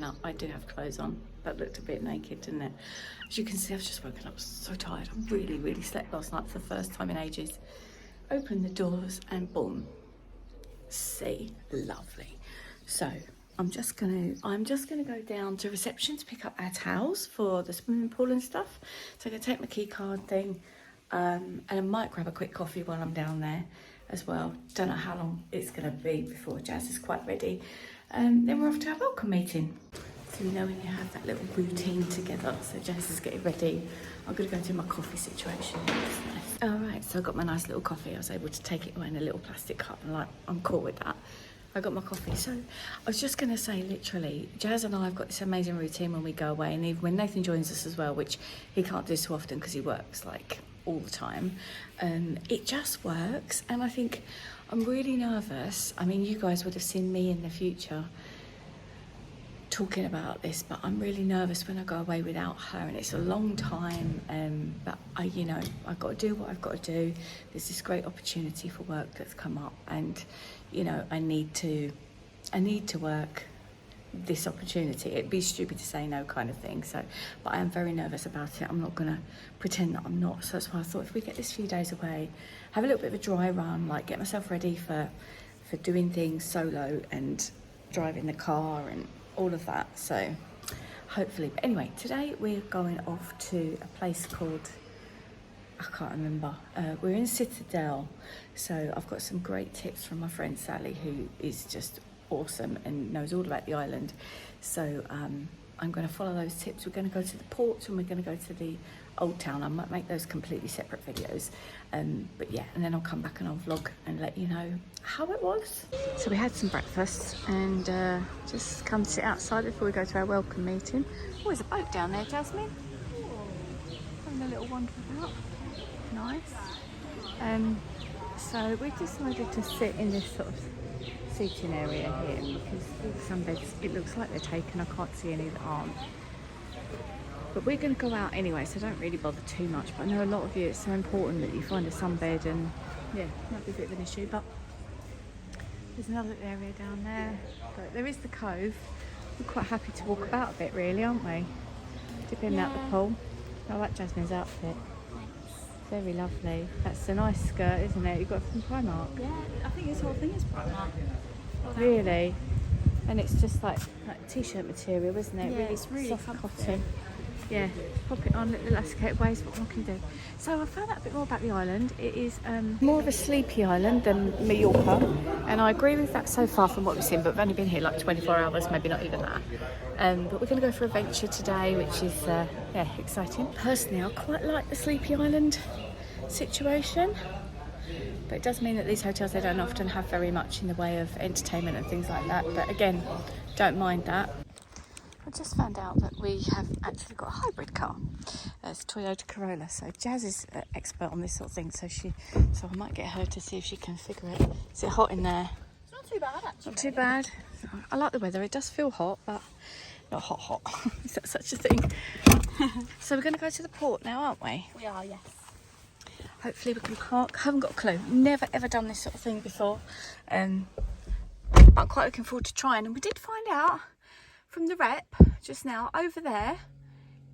up. I do have clothes on. That looked a bit naked, didn't it? As you can see, I've just woken up so tired. I really slept last night for the first time in ages. Open the doors and boom, sea, lovely. So I'm just gonna go down to reception to pick up our towels for the swimming pool and stuff. So I'm gonna take my key card thing, and I might grab a quick coffee while I'm down there as well. Don't know how long it's gonna be before Jazz is quite ready. Then we're off to our welcome meeting. So you know when you have that little routine together. So Jazz is getting ready. I'm gonna go do my coffee situation. It's nice. All right, so I got my nice little coffee. I was able to take it away in a little plastic cup, and like, I'm cool with that. I got my coffee. So I was just gonna say, literally, Jazz and I have got this amazing routine when we go away, and even when Nathan joins us as well, which he can't do so often because he works like all the time, it just works. And I think I'm really nervous. I mean, you guys would have seen me in the future talking about this, but I'm really nervous when I go away without her, and it's a long time, but I've got to do what I've got to do. There's this great opportunity for work that's come up, and I need to work this opportunity. It'd be stupid to say no, kind of thing. So, but I am very nervous about it. I'm not gonna pretend that I'm not. So that's why I thought, if we get this few days away, have a little bit of a dry run, like get myself ready for doing things solo and driving the car and all of that. So hopefully, but anyway, today we're going off to a place called, I can't remember, we're in Citadel. So I've got some great tips from my friend Sally, who is just awesome and knows all about the island. So I'm going to follow those tips. We're going to go to the port and we're going to go to the old town. I might make those completely separate videos, but yeah, and then I'll come back and I'll vlog and let you know how it was. So we had some breakfast and just come sit outside before we go to our welcome meeting. Oh, there's a boat down there, Jasmine. Having a little wander about. Nice. So we decided to sit in this sort of seating area here because some beds, it looks like they're taken. I can't see any that aren't. But we're going to go out anyway, so don't really bother too much. But I know a lot of you, it's so important that you find a sunbed, and yeah, might be a bit of an issue. But there's another area down there. But there is the cove. We're quite happy to walk about a bit, really, aren't we? Dipping out the pool. I like Jasmine's outfit. Very lovely. That's a nice skirt, isn't it? You got it from Primark. Yeah, I think this whole thing is Primark. Really? And it's just like t-shirt material, isn't it? Yeah, it's really soft comfy. cotton. Yeah, pop it on little elasticated waist, what one can do. So I found out a bit more about the island. It is more of a sleepy island than Menorca, and I agree with that so far from what we've seen, but we've only been here like 24 hours, maybe not even that. But we're going to go for a venture today, which is yeah, exciting. Personally, I quite like the sleepy island situation, but it does mean that these hotels, they don't often have very much in the way of entertainment and things like that, but again, don't mind that. I just found out that we have actually got a hybrid car. It's a Toyota Corolla. So Jazz is an expert on this sort of thing. So I might get her to see if she can figure it. Is it hot in there? It's not too bad, actually. Not too bad. I like the weather. It does feel hot, but not hot. Is that such a thing? So we're going to go to the port now, aren't we? We are, yes. Hopefully we can park. Haven't got a clue. Never ever done this sort of thing before. But I'm quite looking forward to trying. And we did find out from the rep just now, over there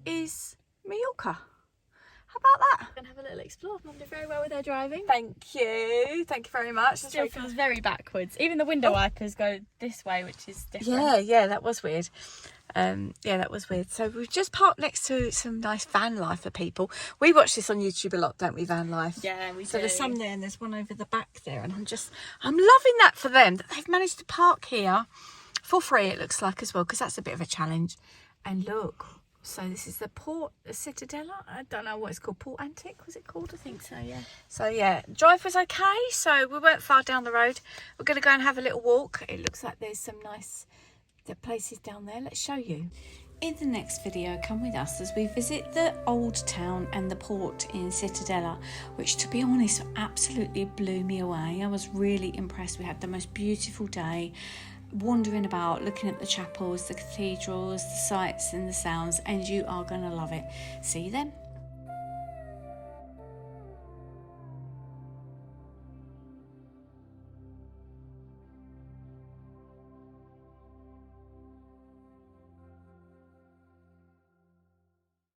is Menorca. How about that? We're going to have a little explore. Mum did very well with her driving. Thank you very much. Still feels very backwards. Even the window wipers go this way, which is different. Yeah, that was weird. Yeah, that was weird. So we've just parked next to some nice van life for people. We watch this on YouTube a lot, don't we, van life? Yeah, we do. So there's some there and there's one over the back there, and I'm loving that for them, that they've managed to park here for free, it looks like, as well, because that's a bit of a challenge. And look, so this is the Port Citadella. I don't know what it's called. Port Antique, was it called? I think so, yeah. So yeah, drive was okay. So we weren't far down the road. We're going to go and have a little walk. It looks like there's some nice places down there. Let's show you. In the next video, come with us as we visit the old town and the port in Citadella, which, to be honest, absolutely blew me away. I was really impressed. We had the most beautiful day, wandering about, looking at the chapels, the cathedrals, the sights and the sounds, and you are going to love it. See you then.